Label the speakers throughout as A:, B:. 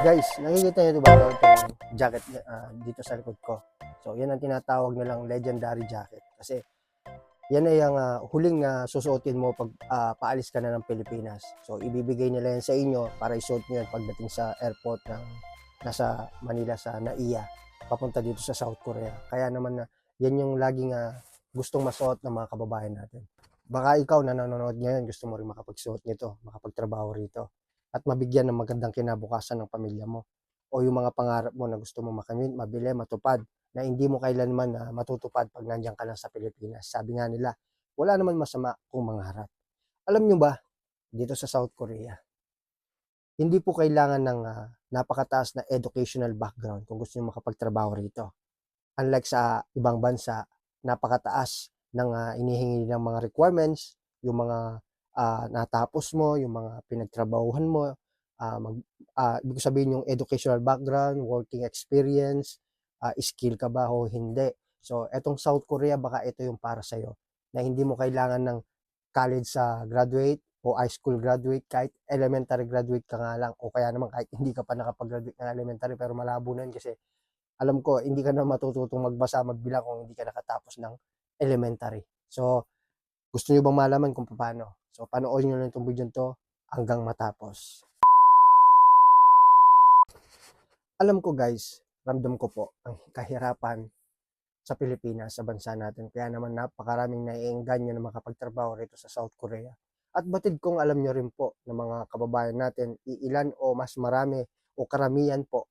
A: Guys, nakikita niyo ba itong jacket dito sa likod ko? So, yan ang tinatawag nilang legendary jacket. Kasi, yan ay ang huling susuotin mo pag paalis ka na ng Pilipinas. So, ibibigay nila yan sa inyo para isuot nyo yan pagdating sa airport ng nasa Manila sa NAIA, papunta dito sa South Korea. Kaya naman yan yung laging gustong masuot ng mga kababayan natin. Baka ikaw na nanonood ngayon, gusto mo rin makapagsuot nito, makapagtrabaho rito, at mabigyan ng magandang kinabukasan ng pamilya mo. O yung mga pangarap mo na gusto mo makamit, mabili, matupad, na hindi mo kailanman matutupad pag nandiyan ka lang sa Pilipinas. Sabi nga nila, wala naman masama kung mangarap. Alam nyo ba, dito sa South Korea, hindi po kailangan ng napakataas na educational background kung gusto nyo makapagtrabaho rito. Unlike sa ibang bansa, napakataas ng inihingi ng mga requirements, yung mga natapos mo, yung mga pinagtrabahuhan mo, ibig sabihin yung educational background, working experience, skill ka ba o hindi. So, etong South Korea, baka ito yung para sa'yo, na hindi mo kailangan ng college graduate o high school graduate, kahit elementary graduate ka nga lang, o kaya naman kahit hindi ka pa nakapag-graduate ng elementary, pero malabo na yun kasi alam ko, hindi ka na matututong magbasa, magbilang kung hindi ka nakatapos ng elementary. So, gusto nyo bang malaman kung paano? So, panoorin nyo lang itong video to hanggang matapos. Alam ko guys, ramdam ko po ang kahirapan sa Pilipinas, sa bansa natin. Kaya naman napakaraming naiengganyo na makapagtrabaho rito sa South Korea. At batid kong alam nyo rin po ng mga kababayan natin, iilan o mas marami o karamihan po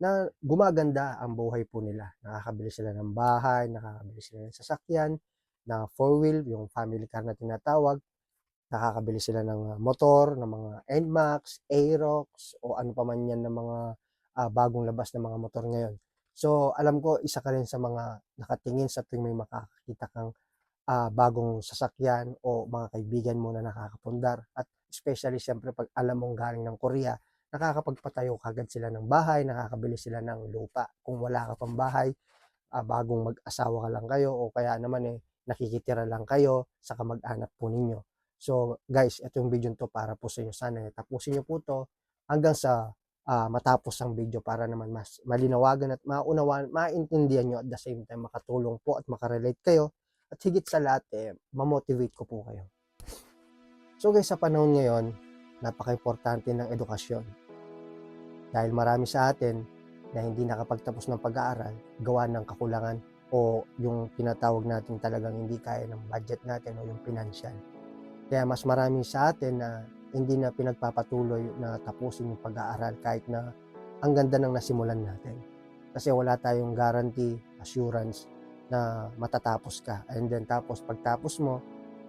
A: na gumaganda ang buhay po nila. Nakakabili sila ng bahay, nakakabili sila ng sasakyan, na four-wheel, yung family car na tinatawag, nakakabili sila ng motor, ng mga NMAX, Aerox, o ano pa man yan ng mga bagong labas na mga motor ngayon. So, alam ko, isa ka rin sa mga nakatingin sa tuwing may makakakita kang bagong sasakyan o mga kaibigan mo na nakakapundar. At especially, siyempre, pag alam mong galing ng Korea, nakakapagpatayo kagad sila ng bahay, nakakabili sila ng lupa. Kung wala ka pang bahay, bagong mag-asawa ka lang kayo, o kaya naman nakikitira lang kayo sa kamag-anak po ninyo. So, guys, ito yung video to para po sa inyo. Sana tapusin nyo po to hanggang sa matapos ang video para naman mas malinawagan at maunawaan, maintindihan nyo at the same time makatulong po at makarelate kayo at higit sa lahat mamotivate ko po kayo. So guys, sa panahon ngayon, napaka-importante ng edukasyon dahil marami sa atin na hindi nakapagtapos ng pag-aaral gawa ng kakulangan o yung tinatawag natin talagang hindi kaya ng budget natin o yung financial. Kaya mas marami sa atin na hindi na pinagpapatuloy na tapusin yung pag-aaral kahit na ang ganda ng nasimulan natin. Kasi wala tayong guarantee, assurance na matatapos ka. And then tapos pagtapos mo,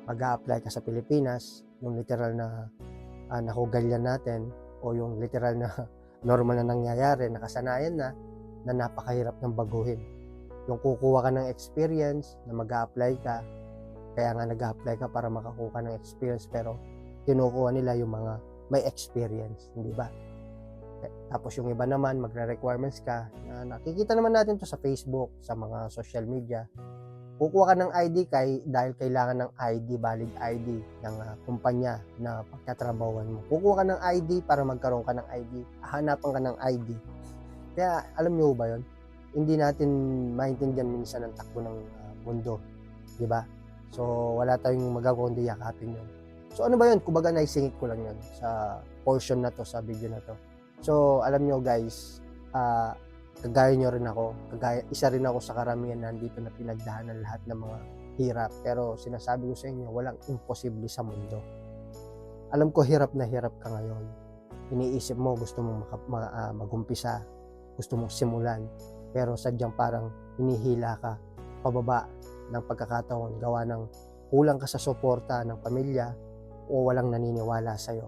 A: mag-a-apply ka sa Pilipinas, yung literal na nahugalyan natin o yung literal na normal na nangyayari, nakasanayan na napakahirap ng baguhin. Yung kukuha ka ng experience na mag-a-apply ka, kaya nga nag-a-apply ka para makakuha ka ng experience, pero kinukuha nila yung mga may experience, hindi ba? Tapos yung iba naman, magre-requirements ka, na nakikita naman natin to sa Facebook, sa mga social media. Kukuha ka ng ID dahil kailangan ng ID, valid ID ng kumpanya na pagtatrabahuan mo. Kukuha ka ng ID para magkaroon ka ng ID, hahanapan ka ng ID. Kaya alam niyo ba yon? Hindi natin maintindihan minsan ang takbo ng mundo, di ba? So wala tayong magagawa kundi yakapin yun. So ano ba yun? Kumbaga naisingit ko lang yun sa portion na to, sa video na to. So alam nyo guys, kagaya nyo rin ako, isa rin ako sa karamihan na nandito na pinagdaanan lahat ng mga hirap. Pero sinasabi ko sa inyo, walang imposible sa mundo. Alam ko hirap na hirap ka ngayon. Iniisip mo, gusto mong magumpisa, gusto mong simulan. Pero sadyang parang hinihila ka pababa ng pagkakataon gawa ng kulang ka sa suporta ng pamilya o walang naniniwala sa'yo.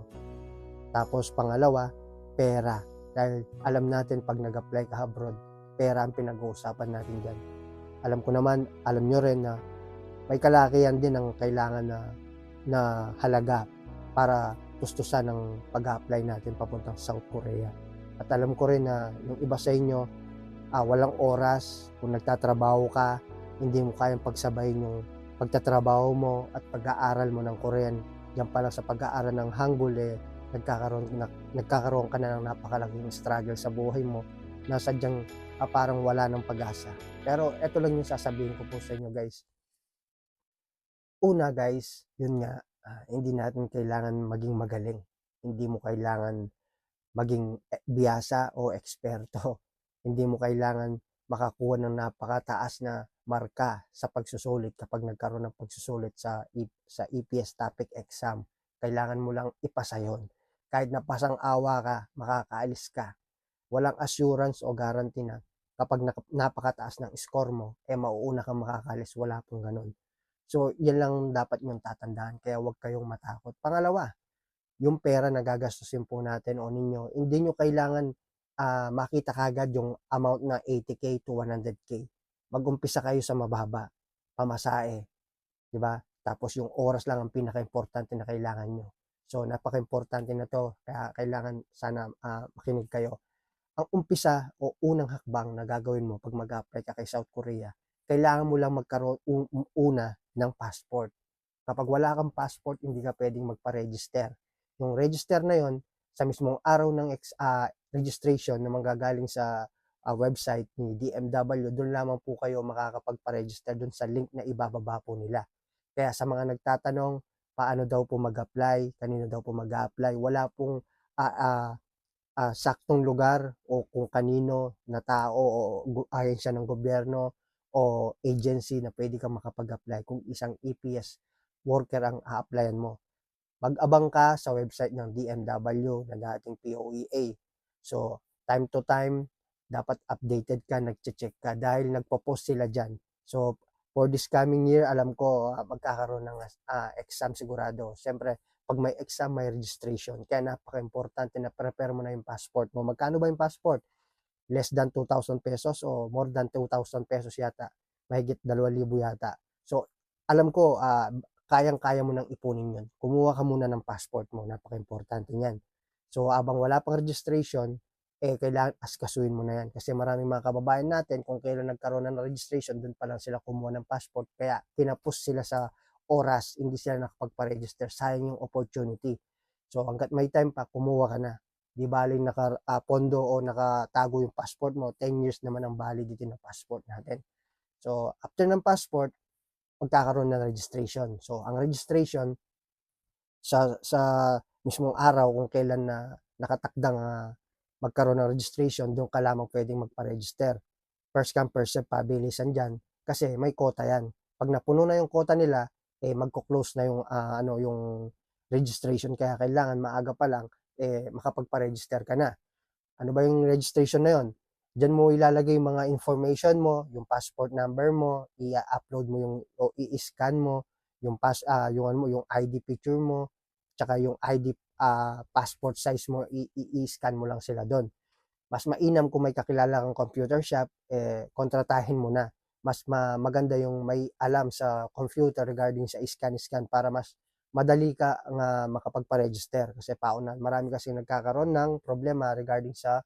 A: Tapos pangalawa, pera. Dahil alam natin pag nag-apply ka abroad, pera ang pinag-uusapan natin dyan. Alam ko naman, alam nyo rin na may kalakihan din ang kailangan na halaga para tustusan ng pag-apply natin papuntang South Korea. At alam ko rin na yung iba sa inyo, walang oras, kung nagtatrabaho ka, hindi mo kayang pagsabayin yung pagtatrabaho mo at pag-aaral mo ng Korean. Diyan pa lang sa pag-aaral ng Hangul nagkakaroon ka na ng napakalaking struggle sa buhay mo na sadyang parang wala ng pag-asa. Pero eto lang yung sasabihin ko po sa inyo guys. Una guys, yun nga, hindi natin kailangan maging magaling. Hindi mo kailangan maging biyasa o eksperto. Hindi mo kailangan makakuha ng napakataas na marka sa pagsusulit kapag nagkaroon ng pagsusulit sa EPS topic exam. Kailangan mo lang ipasa yun. Kahit napasang awa ka, makakaalis ka. Walang assurance o guarantee na kapag napakataas ng score mo, mauuna kang makakaalis. Wala pong ganun. So, yan lang dapat yung tatandaan. Kaya huwag kayong matakot. Pangalawa, yung pera na gagastusin po natin o ninyo, hindi nyo kailangan makita kagad yung amount na 80K to 100K. Mag-umpisa kayo sa mababa, pamasahe, di ba? Tapos yung oras lang ang pinaka-importante na kailangan nyo. So, napaka-importante na to, kaya kailangan sana makinig kayo. Ang umpisa o unang hakbang na gagawin mo pag mag-apply ka kay South Korea, kailangan mo lang magkaroon una ng passport. Kapag wala kang passport, hindi ka pwedeng magpa-register. Yung register na yon sa mismong araw ng registration na manggagaling sa website ni DMW, doon lamang po kayo makakapagpa-register doon sa link na ibababa po nila. Kaya sa mga nagtatanong, paano daw po mag-apply, kanino daw po mag-apply, wala pong saktong lugar o kung kanino na tao o ahensya ng gobyerno o agency na pwede kang makapag-apply kung isang EPS worker ang a-applyan mo. Mag-abang ka sa website ng DMW na dating POEA. So, time to time, dapat updated ka, nagche-check ka dahil nagpo-post sila dyan. So, for this coming year, alam ko magkakaroon ng exam sigurado. Siyempre, pag may exam, may registration. Kaya napaka-importante na prepare mo na yung passport mo. Magkano ba yung passport? Less than 2,000 pesos o more than 2,000 pesos yata. Mahigit 2,000 yata. So, alam ko, kayang-kaya mo nang ipunin yun. Kumuha ka muna ng passport mo. Napaka-importante niyan. So, abang wala pang registration, kailangan askasuin mo na yan. Kasi maraming mga kababayan natin, kung kailan nagkaroon ng registration, doon pa lang sila kumuha ng passport. Kaya, kinapos sila sa oras, hindi sila nakapagpa-register. Sayang yung opportunity. So, hanggat may time pa, kumuha ka na. Di baling pondo o nakatago yung passport mo, 10 years naman ang validity ng passport natin. So, after ng passport, magkakaroon ng registration. So, ang registration sa mismong araw kung kailan na nakatakdang magkaroon ng registration, doon ka lamang pwedeng magpa-register. First come, first serve, pabilisan dyan kasi may quota yan. Pag napuno na yung quota nila, magko-close na yung yung registration, kaya kailangan maaga pa lang makapagpa-register ka na. Ano ba yung registration na yon? Diyan mo ilalagay yung mga information mo, yung passport number mo, i-upload mo yung o i-scan mo yung ano mo, yung ID picture mo, tsaka yung ID passport size mo, i-scan mo lang sila doon. Mas mainam kung may kakilala kang computer shop, kontratahin mo na. Mas maganda yung may alam sa computer regarding sa scan para mas madali ka nga makapagpa-register. Kasi marami kasi nagkakaroon ng problema regarding sa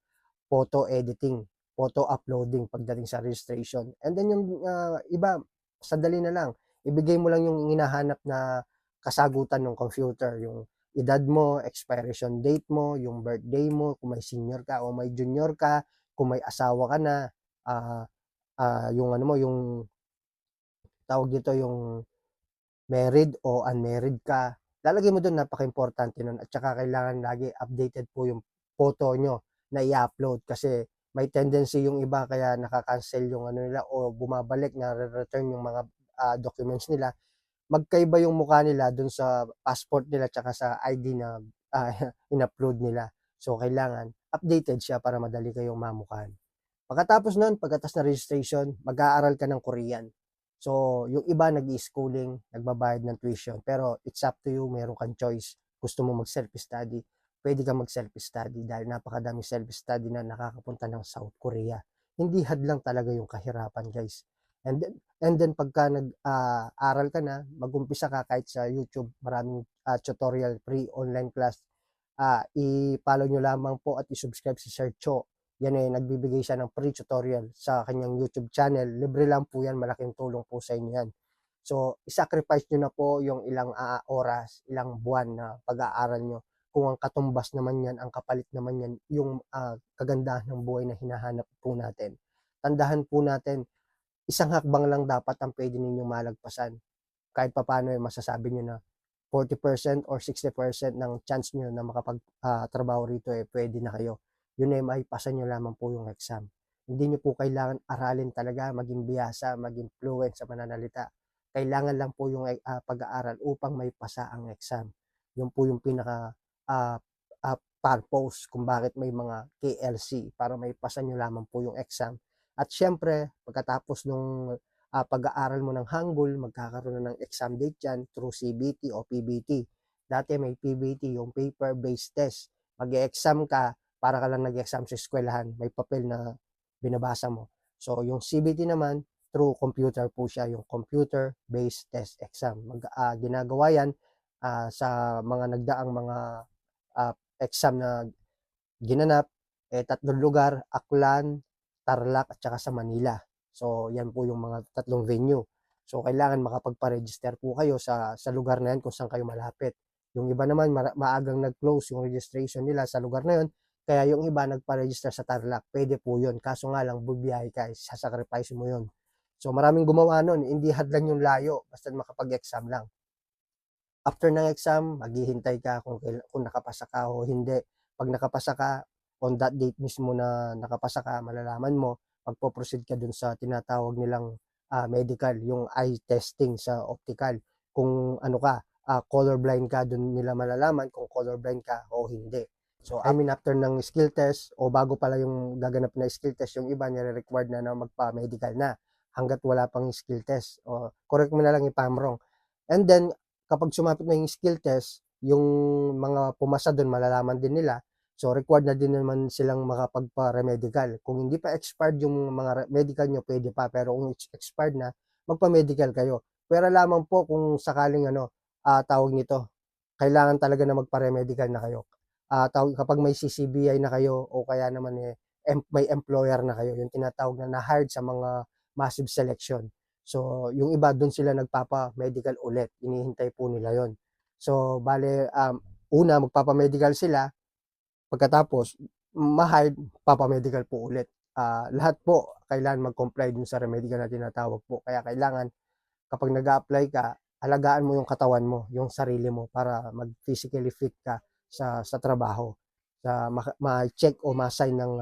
A: photo editing, photo uploading pagdating sa registration. And then yung iba, sandali na lang. Ibigay mo lang yung hinahanap na kasagutan ng computer, yung edad mo, expiration date mo, yung birthday mo, kung may senior ka o may junior ka, kung may asawa ka na, yung ano mo, yung tawag dito, yung married o unmarried ka. Lalagay mo doon, napaka-importante nun. At saka kailangan lagi updated po yung photo nyo na i-upload kasi may tendency yung iba kaya nakakancel yung ano nila o bumabalik na return yung mga documents nila. Magkaiba yung mukha nila dun sa passport nila tsaka sa ID na in-upload nila. So, kailangan updated siya para madali kayong mamukhaan. Pagkatapos nun, pagkatapos na registration, mag-aaral ka ng Korean. So, yung iba nag-i-schooling, nagbabayad ng tuition. Pero it's up to you, meron kang choice. Gusto mo mag-self-study, pwede kang mag-self-study dahil napakadaming self-study na nakakapunta ng South Korea. Hindi hadlang talaga yung kahirapan, guys. And then pagka nag-aral ka na, mag-umpisa ka kahit sa YouTube, maraming tutorial, free online class. I-follow nyo lamang po at i-subscribe si Sir Cho. Yan nagbibigay siya ng free tutorial sa kanyang YouTube channel. Libre lang po yan, malaking tulong po sa inyo yan. So, i-sacrifice nyo na po yung ilang oras, ilang buwan na pag-aaral nyo kung ang katumbas naman yan, ang kapalit naman yan, yung kagandahan ng buhay na hinahanap po natin. Tandahan po natin, isang hakbang lang dapat ang pwede ninyong malagpasan. Kahit papaano masasabi nyo na 40% or 60% ng chance nyo na makapag-trabaho rito pwede na kayo. Yun ay maipasa nyo lamang po yung exam. Hindi nyo po kailangan aralin talaga, maging biyasa, maging fluent sa mananalita. Kailangan lang po yung pag-aaral upang maipasa ang exam. Yun po yung pinaka purpose kung bakit may mga KLC, para maipasa nyo lamang po yung exam. At syempre, pagkatapos nung pag-aaral mo ng Hangul, magkakaroon na ng exam date yan through CBT o PBT. Dati may PBT, yung paper-based test. Mag-e-exam ka, para ka lang nag-exam sa eskwelahan. May papel na binabasa mo. So, yung CBT naman, through computer po siya, yung computer-based test exam. Ginagawa yan sa mga nagdaang mga exam na ginanap, 3 lugar, Aklan, Tarlac, at saka sa Manila. So, yan po yung mga 3 venue. So, kailangan makapagpa-register po kayo sa lugar na yan kung saan kayo malapit. Yung iba naman, maagang nag-close yung registration nila sa lugar na yun, kaya yung iba nagpa-register sa Tarlac. Pwede po yun. Kaso nga lang, bubiyahe ka, sasacrifice mo yun. So, maraming gumawa nun. Hindi hadlan yung layo, basta makapag-exam lang. After ng exam, maghihintay ka kung nakapasa ka o hindi. Pag nakapasa ka, on that date mismo na nakapasa ka, malalaman mo, magpo-proceed ka dun sa tinatawag nilang medical, yung eye testing sa optical. Kung ano ka, colorblind ka, dun nila malalaman kung colorblind ka o hindi. So, I mean, after ng skill test, o bago pala yung gaganap na skill test, yung iba nire-required na magpa-medical na hanggat wala pang skill test. O, correct mo na lang if I'm wrong. And then, kapag sumapit na yung skill test, yung mga pumasa doon malalaman din nila. So, required na din naman silang makapagpa-remedical. Kung hindi pa expired yung mga medical nyo, pwede pa. Pero kung expired na, magpa-medical kayo. Pero lamang po kung sakaling tawag nito, kailangan talaga na magpa-remedical na kayo. Kapag may CCBI na kayo o kaya naman may employer na kayo, yung tinatawag na na-hired sa mga massive selection. So, yung iba doon sila nagpapa-medical ulit. Inihintay po nila yon. So, bale, una, magpapa-medical sila. Pagkatapos, ma-hired, papa-medical po ulit. Lahat po, kailangan mag-comply dun sa remedical na tinatawag po. Kaya kailangan, kapag nag-a-apply ka, alagaan mo yung katawan mo, yung sarili mo, para mag-physically fit ka sa trabaho. Ma-check o ma-assign ng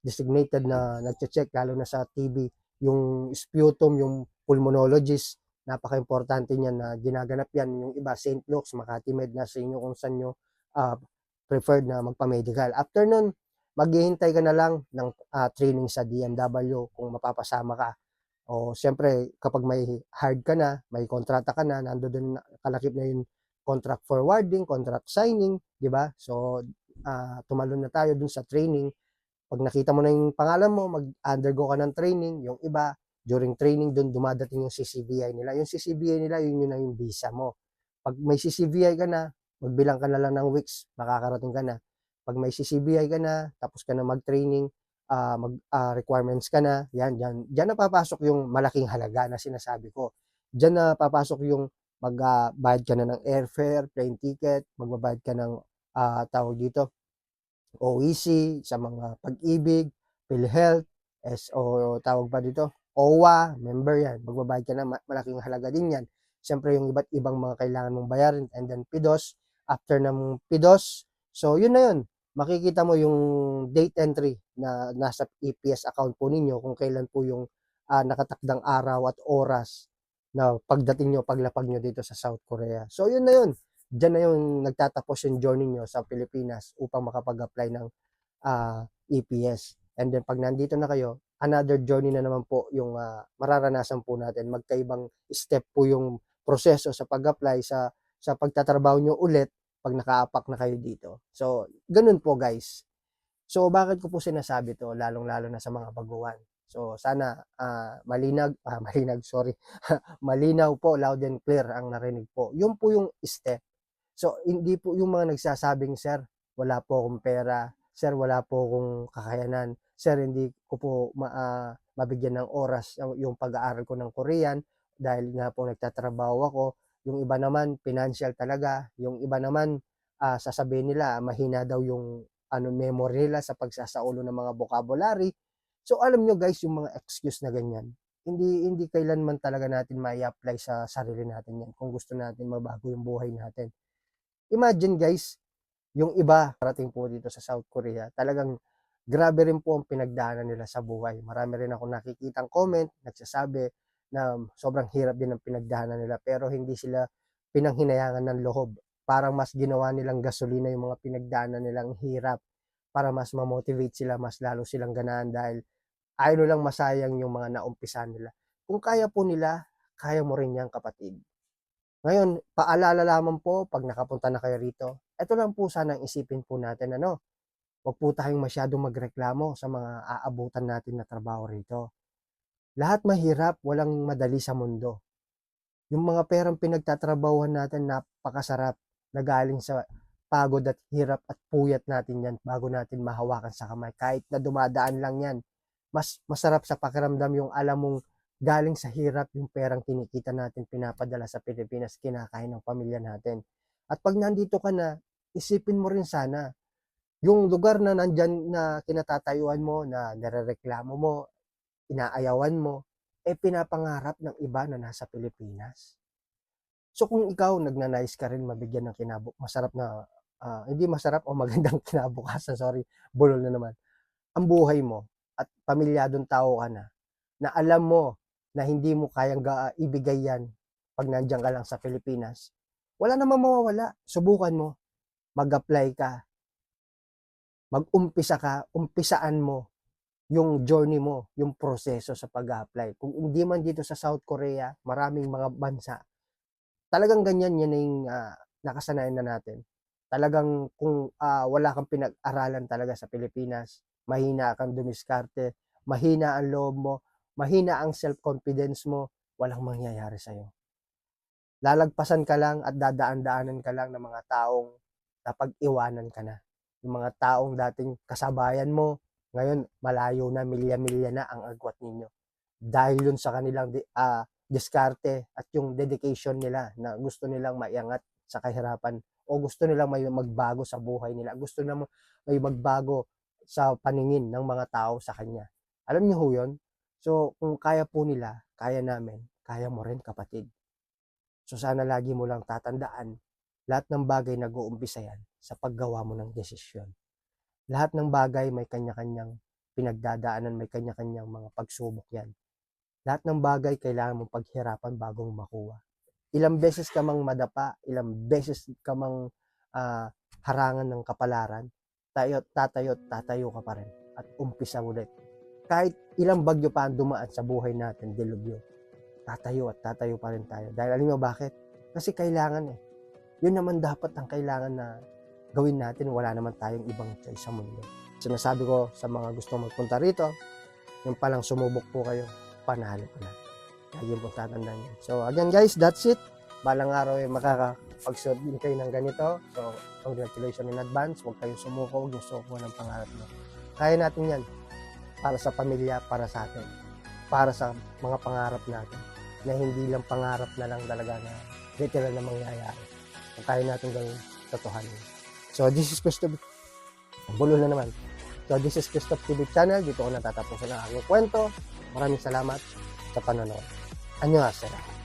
A: designated na nag-check, lalo na sa TB, yung sputum, yung pulmonologist, napaka-importante niyan na ginaganap yan. Yung iba, St. Luke's, Makati Med, na sa inyo kung saan nyo preferred na magpa-medical. After nun, maghihintay ka na lang ng training sa DMW kung mapapasama ka. O siyempre, kapag may hired ka na, may kontrata ka na, nandoon kalakip na yung contract forwarding, contract signing, di ba? So, tumalon na tayo dun sa training. Pag nakita mo na yung pangalan mo, mag-undergo ka ng training. Yung iba, during training, dun dumadating yung CCBI nila. Yung CCBI nila, yun na yung visa mo. Pag may CCBI ka na, magbilang ka na lang ng weeks, makakarating ka na. Pag may CCBI ka na, tapos ka na mag-training, requirements ka na, dyan na papasok yung malaking halaga na sinasabi ko. Dyan na papasok yung magbayad ka na ng airfare, plane ticket, magbabayad ka ng tawag dito, OEC, sa mga Pag-ibig, PhilHealth, o tawag pa dito, OWA, member yan. Magbabayad ka na, malaking halaga din yan. Siyempre, yung iba't ibang mga kailangan mong bayarin, and then PIDOS. After ng PIDOS, so yun na yun. Makikita mo yung date entry na nasa EPS account po ninyo kung kailan po yung nakatakdang araw at oras na pagdating nyo, paglapag nyo dito sa South Korea. So yun na yun. Diyan na yung nagtatapos yung journey nyo sa Pilipinas upang makapag-apply ng EPS. And then pag nandito na kayo, another journey na naman po yung mararanasan po natin. Magkaibang step po yung proseso sa pag-apply, sa pagtatrabaho nyo ulit pag nakaapak na kayo dito. So, ganun po guys. So, bakit ko po sinasabi to, lalong-lalo na sa mga baguhan? So, sana malinaw po, loud and clear ang narinig po. Yun po yung step. So, hindi po yung mga nagsasabing, sir, wala po akong pera, sir, wala po akong kakayanan, sir, hindi ko po mabigyan ng oras yung pag-aaral ko ng Korean dahil nga po nagtatrabaho ako. Yung iba naman, financial talaga. Yung iba naman, sasabihin nila mahina daw yung memory nila sa pagsasaulo ng mga vocabulary. So alam nyo guys, yung mga excuse na ganyan, hindi kailanman talaga natin mai-apply sa sarili natin yan kung gusto natin mabago yung buhay natin. Imagine guys, yung iba parating po dito sa South Korea, talagang grabe rin po ang pinagdaanan nila sa buhay. Marami rin ako nakikitang comment, nagsasabi na sobrang hirap din ang pinagdaanan nila pero hindi sila pinanghinayangan ng loob. Parang mas ginawa nilang gasolina yung mga pinagdaanan nilang hirap para mas ma-motivate sila, mas lalo silang ganahan dahil ayaw lang masayang yung mga naumpisan nila. Kung kaya po nila, kaya mo rin yan kapatid. Ngayon, paalala lamang po pag nakapunta na kayo rito, ito lang po sana ang isipin po natin, huwag po tayong masyadong magreklamo sa mga aabutan natin na trabaho rito. Lahat mahirap, walang madali sa mundo. Yung mga perang pinagtatrabahuhan natin, napakasarap na galing sa pagod at hirap at puyat natin yan bago natin mahawakan sa kamay. Kahit na dumadaan lang yan, mas masarap sa pakiramdam yung alam mong galing sa hirap yung perang kinikita natin pinapadala sa Pilipinas, kinakain ng pamilya natin. At pag nandito ka na, isipin mo rin sana yung lugar na nandyan na kinatatayuan mo, na nirereklamo mo, inaayawan mo, pinapangarap ng iba na nasa Pilipinas. So kung ikaw nagnanais ka rin mabigyan ng masarap na, hindi masarap o magandang kinabukasan, sorry, bulol na naman, ang buhay mo at pamilyadong tao ka na alam mo na hindi mo kayang ibigay yan pag nandiyan ka lang sa Pilipinas, wala namang mawawala. Subukan mo, mag-apply ka, mag-umpisa ka, umpisaan mo yung journey mo, yung proseso sa pag-apply. Kung hindi man dito sa South Korea, maraming mga bansa, talagang ganyan yan yung nakasanayan na natin. Talagang kung wala kang pinag-aralan talaga sa Pilipinas, mahina kang dumiskarte, mahina ang loob mo, mahina ang self-confidence mo, walang mangyayari sa'yo. Lalagpasan ka lang at dadaan-daanan ka lang ng mga taong napag-iwanan ka na. Yung mga taong dating kasabayan mo, ngayon malayo na, milya-milya na ang agwat ninyo. Dahil yun sa kanilang diskarte at yung dedication nila na gusto nilang maiangat sa kahirapan o gusto nilang may magbago sa buhay nila. Gusto nilang may magbago sa paningin ng mga tao sa kanya. Alam niyo ho yun? So, kung kaya po nila, kaya namin, kaya mo rin kapatid. So, sana lagi mo lang tatandaan, lahat ng bagay nag-uumpisa yan sa paggawa mo ng desisyon. Lahat ng bagay may kanya-kanyang pinagdadaanan, may kanya-kanyang mga pagsubok yan. Lahat ng bagay kailangan mong paghirapan bagong makuha. Ilang beses ka mang madapa, ilang beses ka mang harangan ng kapalaran, tatayo ka pa rin at umpisa ulit. Kahit ilang bagyo pa ang dumaan sa buhay natin, dilubyo, tatayo at tatayo pa rin tayo. Dahil alam mo bakit? Kasi kailangan Yun naman dapat ang kailangan na gawin natin. Wala naman tayong ibang choice sa mundo. Sinasabi ko sa mga gustong magpunta rito, yung palang sumubok po kayo, panalo ka na. Lagi po tatandaan yan. So again guys, that's it. Balang araw makakapag-suot din kayo ng ganito. So congratulations in advance. Huwag kayong sumuko, huwag yung suko ng pangarap mo. Kaya natin yan. Para sa pamilya, para sa atin. Para sa mga pangarap natin. Na hindi lang pangarap na lang talaga na literal na mangyayari. Kung kaya natin gawin, totohanin. So this is Christoph. Bulo na naman. So this is Christoph TV channel. Dito ko natatapusin ang aking kwento. Maraming salamat sa panonood. Annyeonghaseyo.